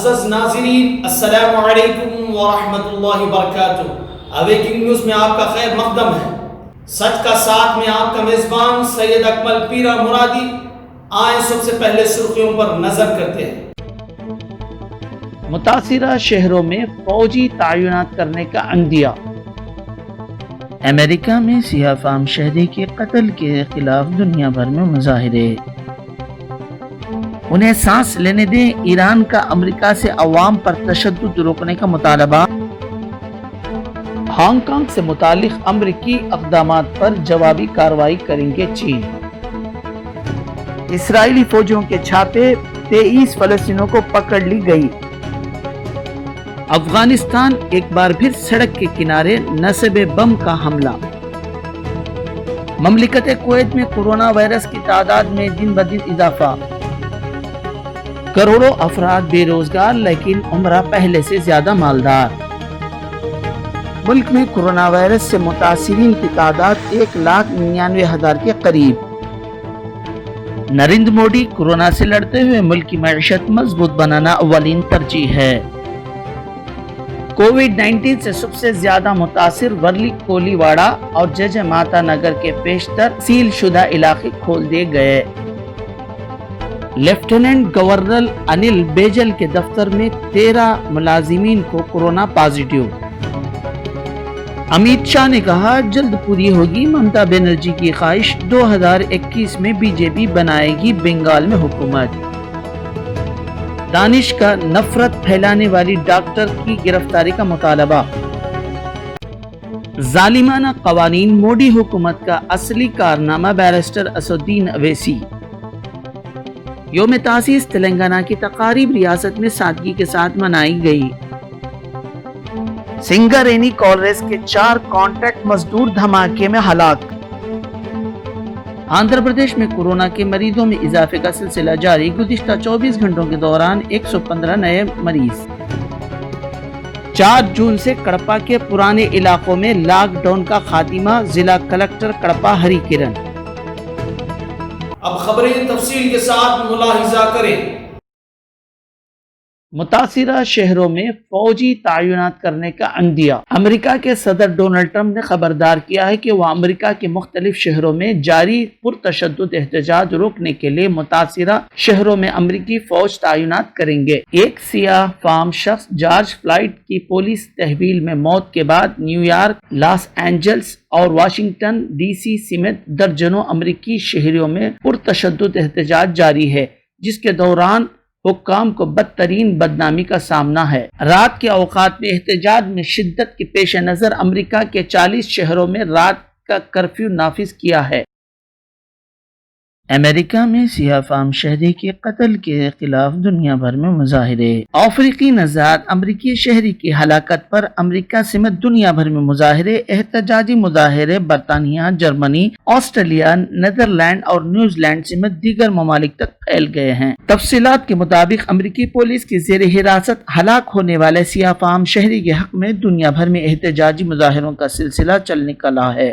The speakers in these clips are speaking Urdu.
معزز ناظرین، السلام علیکم ورحمۃ اللہ وبرکاتہ۔ اویکنگ نیوز میں آپ کا خیر مقدم ہے۔ سچ کا ساتھ میں آپ کا میزبان سید اکمل پیرا مرادی۔ آئیں سب سے پہلے سرخیوں پر نظر کرتے ہیں۔ متاثرہ شہروں میں فوجی تعینات کرنے کا عندیہ۔ امریکہ میں سیاہ فام شہری کے قتل کے خلاف دنیا بھر میں مظاہرے۔ انہیں سانس لینے دیں، ایران کا امریکہ سے عوام پر تشدد روکنے کا مطالبہ۔ ہانگ کانگ سے متعلق امریکی اقدامات پر جوابی کارروائی کریں گے چین۔ اسرائیلی فوجیوں کے چھاپے، 23 فلسطینیوں کو پکڑ لی گئی۔ افغانستان ایک بار پھر سڑک کے کنارے نصب بم کا حملہ۔ مملکت کویت میں کورونا وائرس کی تعداد میں دن بدن اضافہ۔ کروڑوں افراد بے روزگار لیکن عمرہ پہلے سے زیادہ مالدار۔ ملک میں کورونا وائرس سے متاثرین کی تعداد 1,99,000 کے قریب۔ نریندر مودی کورونا سے لڑتے ہوئے ملک کی معیشت مضبوط بنانا اولین ترجیح ہے۔ کووڈ-19 سے سب سے زیادہ متاثر ورلی کولی واڑہ اور ججے ماتا نگر کے بیشتر سیل شدہ علاقے کھول دیے گئے۔ لیفٹیننٹ گورنر انل بیجل کے دفتر میں 13 ملازمین کو کورونا پازیٹیو۔ امیت شاہ نے کہا جلد پوری ہوگی ممتا بنرجی کی خواہش، 2021 میں بی جے پی بنائے گی بنگال میں حکومت۔ دانش کا نفرت پھیلانے والی ڈاکٹر کی گرفتاری کا مطالبہ۔ ظالمانہ قوانین، مودی حکومت کا اصلی کارنامہ، بیرسٹر اسدالدین اویسی۔ یوم تاسیس تلنگانہ کی تقاریب ریاست میں سادگی کے ساتھ منائی گئی۔ سنگارینی کالریز کے 4 کانٹریکٹ مزدور دھماکے میں ہلاک۔ آندھرا پردیش میں کورونا کے مریضوں میں اضافے کا سلسلہ جاری، گزشتہ 24 گھنٹوں کے دوران 115 نئے مریض۔ 4 جون سے کڑپا کے پرانے علاقوں میں لاک ڈاؤن کا خاتمہ، ضلع کلکٹر کڑپا ہری کرن۔ اب خبریں تفصیل کے ساتھ ملاحظہ کریں۔ متاثرہ شہروں میں فوجی تعینات کرنے کا عندیہ۔ امریکہ کے صدر ڈونلڈ ٹرمپ نے خبردار کیا ہے کہ وہ امریکہ کے مختلف شہروں میں جاری پرتشدد احتجاج روکنے کے لیے متاثرہ شہروں میں امریکی فوج تعینات کریں گے۔ ایک سیاہ فام شخص جارج فلائیڈ کی پولیس تحویل میں موت کے بعد نیو یارک، لاس اینجلس اور واشنگٹن ڈی سی سمیت درجنوں امریکی شہروں میں پرتشدد احتجاج جاری ہے، جس کے دوران حکام کو بدترین بدنامی کا سامنا ہے۔ رات کے اوقات میں احتجاج میں شدت کے پیش نظر امریکہ کے 40 شہروں میں رات کا کرفیو نافذ کیا ہے۔ امریکہ میں سیاہ فام شہری کے قتل کے خلاف دنیا بھر میں مظاہرے۔ افریقی نژاد امریکی شہری کی ہلاکت پر امریکہ سمیت دنیا بھر میں مظاہرے، احتجاجی مظاہرے برطانیہ، جرمنی، آسٹریلیا، نیدرلینڈ اور نیوزی لینڈ سمیت دیگر ممالک تک پھیل گئے ہیں۔ تفصیلات کے مطابق امریکی پولیس کی زیر حراست ہلاک ہونے والے سیاہ فام شہری کے حق میں دنیا بھر میں احتجاجی مظاہروں کا سلسلہ چل نکلا ہے۔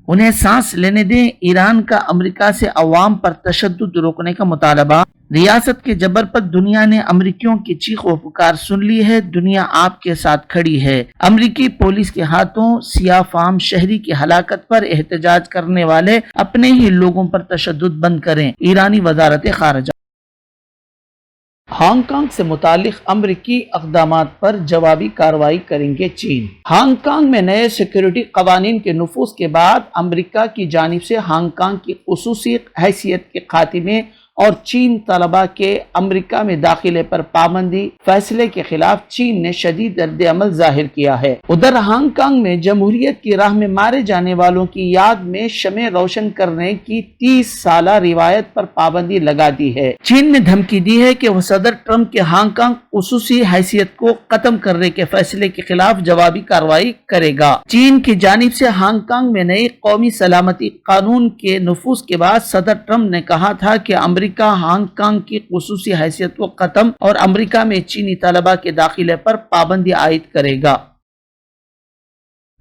انہیں سانس لینے دیں، ایران کا امریکہ سے عوام پر تشدد روکنے کا مطالبہ۔ ریاست کے جبر پر دنیا نے امریکیوں کی چیخ و پکار سن لی ہے، دنیا آپ کے ساتھ کھڑی ہے۔ امریکی پولیس کے ہاتھوں سیاہ فام شہری کی ہلاکت پر احتجاج کرنے والے اپنے ہی لوگوں پر تشدد بند کریں، ایرانی وزارت خارجہ۔ ہانگ کانگ سے متعلق امریکی اقدامات پر جوابی کارروائی کریں گے چین۔ ہانگ کانگ میں نئے سیکورٹی قوانین کے نفوذ کے بعد امریکہ کی جانب سے ہانگ کانگ کی خصوصی حیثیت کے خاتمے اور چین طلباء کے امریکہ میں داخلے پر پابندی فیصلے کے خلاف چین نے شدید رد عمل ظاہر کیا ہے۔ ادھر ہانگ کانگ میں جمہوریت کی راہ میں مارے جانے والوں کی یاد میں شمع روشن کرنے کی 30 سالہ روایت پر پابندی لگا دی ہے۔ چین نے دھمکی دی ہے کہ وہ صدر ٹرمپ کے ہانگ کانگ خصوصی حیثیت کو ختم کرنے کے فیصلے کے خلاف جوابی کارروائی کرے گا۔ چین کی جانب سے ہانگ کانگ میں نئی قومی سلامتی قانون کے نفوذ کے بعد صدر ٹرمپ نے کہا تھا کہ امریکہ ہانگ کانگ کی خصوصی حیثیت کو ختم اور امریکہ میں چینی طلباء کے داخلے پر پابندی عائد کرے گا۔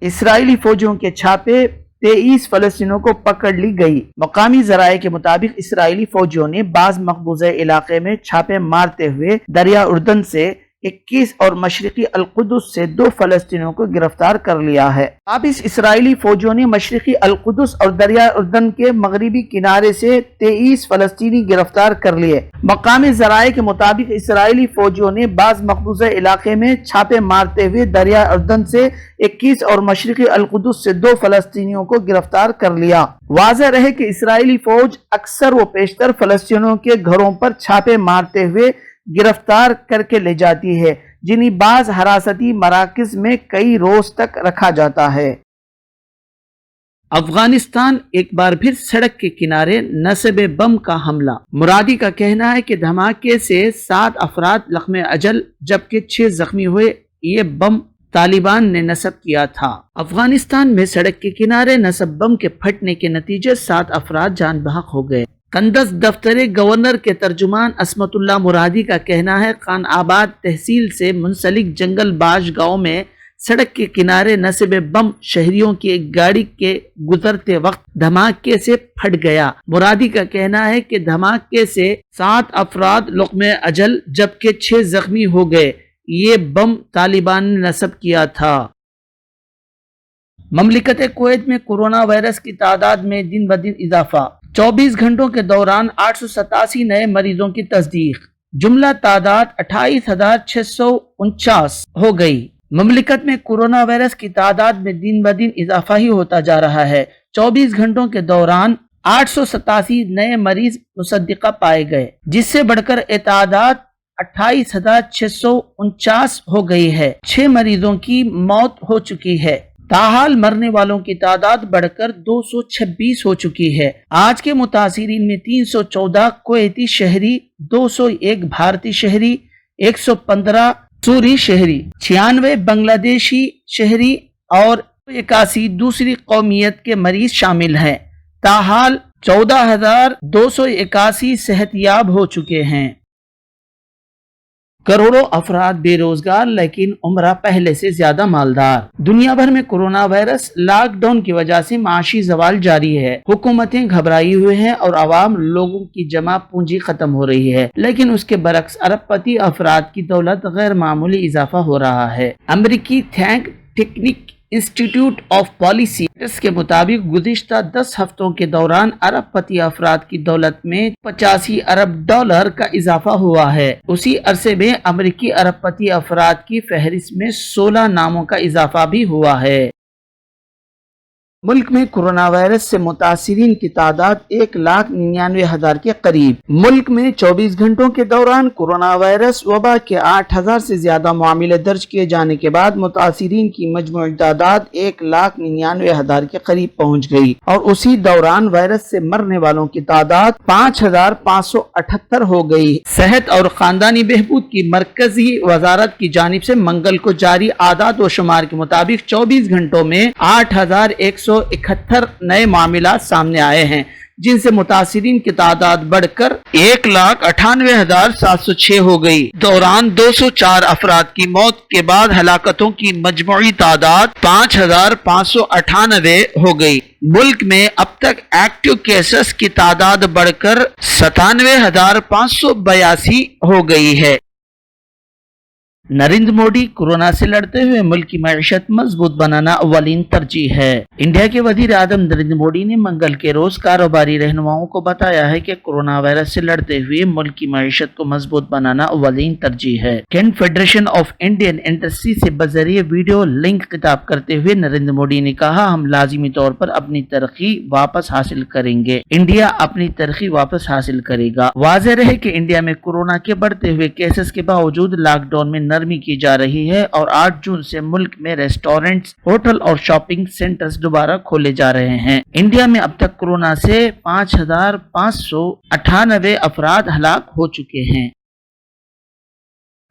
اسرائیلی فوجیوں کے چھاپے، 23 فلسطینیوں کو پکڑ لی گئی۔ مقامی ذرائع کے مطابق اسرائیلی فوجیوں نے بعض مقبوضہ علاقے میں چھاپے مارتے ہوئے دریا اردن سے 21 اور مشرقی القدس سے 2 فلسطینیوں کو گرفتار کر لیا ہے۔ واپس اسرائیلی فوجیوں نے مشرقی القدس اور دریا اردن کے مغربی کنارے سے 23 فلسطینی گرفتار کر لیے۔ مقامی ذرائع کے مطابق اسرائیلی فوجیوں نے بعض مقبوضہ علاقے میں چھاپے مارتے ہوئے دریا اردن سے 21 اور مشرقی القدس سے 2 فلسطینیوں کو گرفتار کر لیا۔ واضح رہے کہ اسرائیلی فوج اکثر و بیشتر فلسطینیوں کے گھروں پر چھاپے مارتے ہوئے گرفتار کر کے لے جاتی ہے، جنہیں بعض حراستی مراکز میں کئی روز تک رکھا جاتا ہے۔ افغانستان ایک بار پھر سڑک کے کنارے نصب بم کا حملہ۔ مرادی کا کہنا ہے کہ دھماکے سے 7 افراد لقم اجل جبکہ 6 زخمی ہوئے۔ یہ بم طالبان نے نصب کیا تھا۔ افغانستان میں سڑک کے کنارے نصب بم کے پھٹنے کے نتیجے 7 افراد جان بحق ہو گئے۔ قندز دفتر گورنر کے ترجمان عصمت اللہ مرادی کا کہنا ہے خان آباد تحصیل سے منسلک جنگل باش گاؤں میں سڑک کے کنارے نصب بم شہریوں کی ایک گاڑی کے گزرتے وقت دھماکے سے پھٹ گیا۔ مرادی کا کہنا ہے کہ دھماکے سے 7 افراد لقم اجل جبکہ 6 زخمی ہو گئے۔ یہ بم طالبان نے نصب کیا تھا۔ مملکت کویت میں کورونا وائرس کی تعداد میں دن بدن اضافہ۔ 24 گھنٹوں کے دوران 887 نئے مریضوں کی تصدیق، جملہ تعداد 28,649 ہو گئی۔ مملکت میں کورونا وائرس کی تعداد میں دن بدن اضافہ ہی ہوتا جا رہا ہے۔ 24 گھنٹوں کے دوران 887 نئے مریض مصدقہ پائے گئے، جس سے بڑھ کر تعداد 28,649 ہو گئی ہے۔ 6 مریضوں کی موت ہو چکی ہے۔ تاحال مرنے والوں کی تعداد بڑھ کر 226 ہو چکی ہے۔ آج کے متاثرین میں 314 کویتی شہری، 201 بھارتی شہری، 115 سوری شہری، 96 بنگلہ دیشی شہری اور 81 دوسری قومیت کے مریض شامل ہیں۔ تاحال 14,281 صحت یاب ہو چکے ہیں۔ کروڑوں افراد بے روزگار لیکن عمرہ پہلے سے زیادہ مالدار۔ دنیا بھر میں کورونا وائرس لاک ڈاؤن کی وجہ سے معاشی زوال جاری ہے۔ حکومتیں گھبرائی ہوئے ہیں اور عوام لوگوں کی جمع پونجی ختم ہو رہی ہے، لیکن اس کے برعکس ارب پتی افراد کی دولت غیر معمولی اضافہ ہو رہا ہے۔ امریکی think tank institute of policy کے مطابق گزشتہ 10 ہفتوں کے دوران ارب پتی افراد کی دولت میں $85 ارب کا اضافہ ہوا ہے۔ اسی عرصے میں امریکی ارب پتی افراد کی فہرست میں 16 ناموں کا اضافہ بھی ہوا ہے۔ ملک میں کورونا وائرس سے متاثرین کی تعداد 1,99,000 کے قریب۔ ملک میں 24 گھنٹوں کے دوران کورونا وائرس وبا کے 8,000 سے زیادہ معاملے درج کیے جانے کے بعد متاثرین کی مجموعی تعداد 1,99,000 کے قریب پہنچ گئی اور اسی دوران وائرس سے مرنے والوں کی تعداد 5,578 ہو گئی۔ صحت اور خاندانی بہبود کی مرکزی وزارت کی جانب سے منگل کو جاری اعداد و شمار کے مطابق 24 گھنٹوں میں 8,171 نئے معاملات سامنے آئے ہیں، جن سے متاثرین کی تعداد بڑھ کر 1,98,706 ہو گئی۔ دوران 204 افراد کی موت کے بعد ہلاکتوں کی مجموعی تعداد 5,598 ہو گئی۔ ملک میں اب تک ایکٹیو کیسز کی تعداد بڑھ کر 97,582 ہو گئی ہے۔ نریندر مودی کورونا سے لڑتے ہوئے ملک کی معیشت مضبوط بنانا اولین ترجیح ہے۔ انڈیا کے وزیر اعظم نریندر مودی نے منگل کے روز کاروباری رہنماؤں کو بتایا ہے کہ کورونا وائرس سے لڑتے ہوئے ملک کی معیشت کو مضبوط بنانا اولین ترجیح ہے۔ کنفیڈریشن آف انڈین انڈسٹری سے بذریعہ ویڈیو لنک خطاب کرتے ہوئے نریندر مودی نے کہا، ہم لازمی طور پر اپنی ترقی واپس حاصل کریں گے۔ انڈیا اپنی ترقی واپس حاصل کرے گا۔ واضح رہے کہ انڈیا میں کورونا کے بڑھتے ہوئے کیسز کے باوجود لاک ڈاؤن میں نرمی کی جا رہی ہے اور 8 جون سے ملک میں ریسٹورنٹس، ہوٹل اور شاپنگ سینٹرز دوبارہ کھولے جا رہے ہیں۔ انڈیا میں اب تک کورونا سے 5,598 افراد ہلاک ہو چکے ہیں۔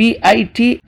PIT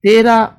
13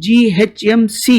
GHMC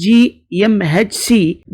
GMHC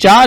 4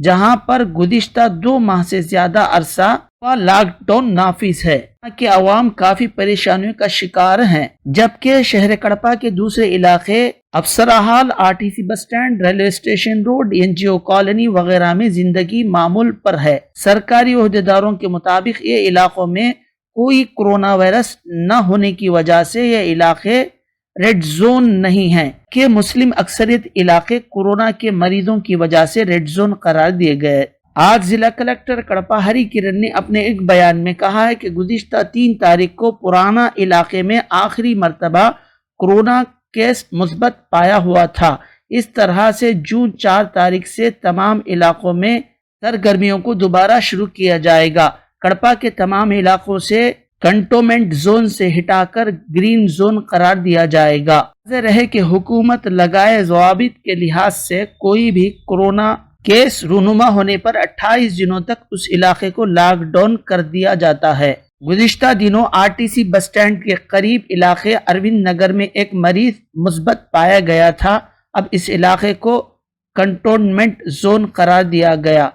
جہاں پر گزشتہ 2 ماہ سے زیادہ عرصہ لاک ڈاؤن نافذ ہے کہ عوام کافی پریشانیوں کا شکار ہیں، جبکہ شہر کڑپا کے دوسرے علاقے افسرہ ہال، RTC bus stand, railway station road, NGO colony وغیرہ میں زندگی معمول پر ہے۔ سرکاری عہدیداروں کے مطابق یہ علاقوں میں کوئی کورونا وائرس نہ ہونے کی وجہ سے یہ علاقے ریڈ زون نہیں ہیں کہ مسلم اکثریت علاقے کورونا کے مریضوں کی وجہ سے ریڈ زون قرار دیے گئے۔ آج ضلع کلکٹر کڑپا ہری کرن نے اپنے ایک بیان میں کہا ہے کہ گزشتہ 3 تاریخ کو پرانا علاقے میں آخری مرتبہ کورونا کیس مثبت پایا ہوا تھا۔ اس طرح سے جون 4 تاریخ سے تمام علاقوں میں سرگرمیوں کو دوبارہ شروع کیا جائے گا۔ کڑپا کے تمام علاقوں سے کنٹونمنٹ زون سے ہٹا کر گرین زون قرار دیا جائے گا۔ واضح رہے کہ حکومت لگائے ضوابط کے لحاظ سے کوئی بھی کورونا کیس رونما ہونے پر 28 دنوں تک اس علاقے کو لاک ڈاؤن کر دیا جاتا ہے۔ گزشتہ دنوں RTC بس سٹینڈ کے قریب علاقے اروند نگر میں ایک مریض مثبت پایا گیا تھا۔ اب اس علاقے کو کنٹونمنٹ زون قرار دیا گیا،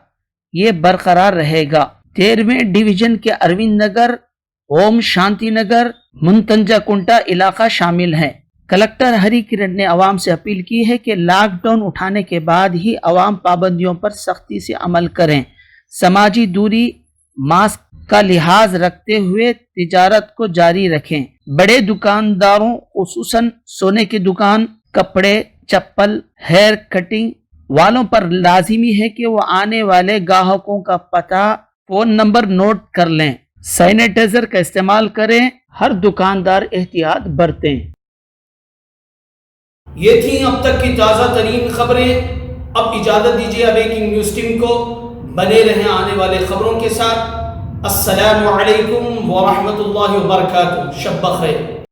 یہ برقرار رہے گا۔ 13ویں ڈویژن کے اروند نگر، اوم شانتی نگر، منتنجا کنٹا علاقہ شامل ہیں۔ کلکٹر ہری کرن نے عوام سے اپیل کی ہے کہ لاک ڈاؤن اٹھانے کے بعد ہی عوام پابندیوں پر سختی سے عمل کریں، سماجی دوری، ماسک کا لحاظ رکھتے ہوئے تجارت کو جاری رکھیں۔ بڑے دکانداروں خصوصاً سونے کی دکان، کپڑے، چپل، ہیئر کٹنگ والوں پر لازمی ہے کہ وہ آنے والے گاہکوں کا پتہ، فون نمبر نوٹ کر لیں، سینیٹائزر کا استعمال کریں، ہر دکاندار احتیاط برتیں۔ یہ تھیں اب تک کی تازہ ترین خبریں۔ اب اجازت دیجیے اویکنگ نیوز ٹیم کو، بنے رہیں آنے والے خبروں کے ساتھ۔ السلام علیکم ورحمۃ اللہ وبرکاتہ۔ شب بخیر۔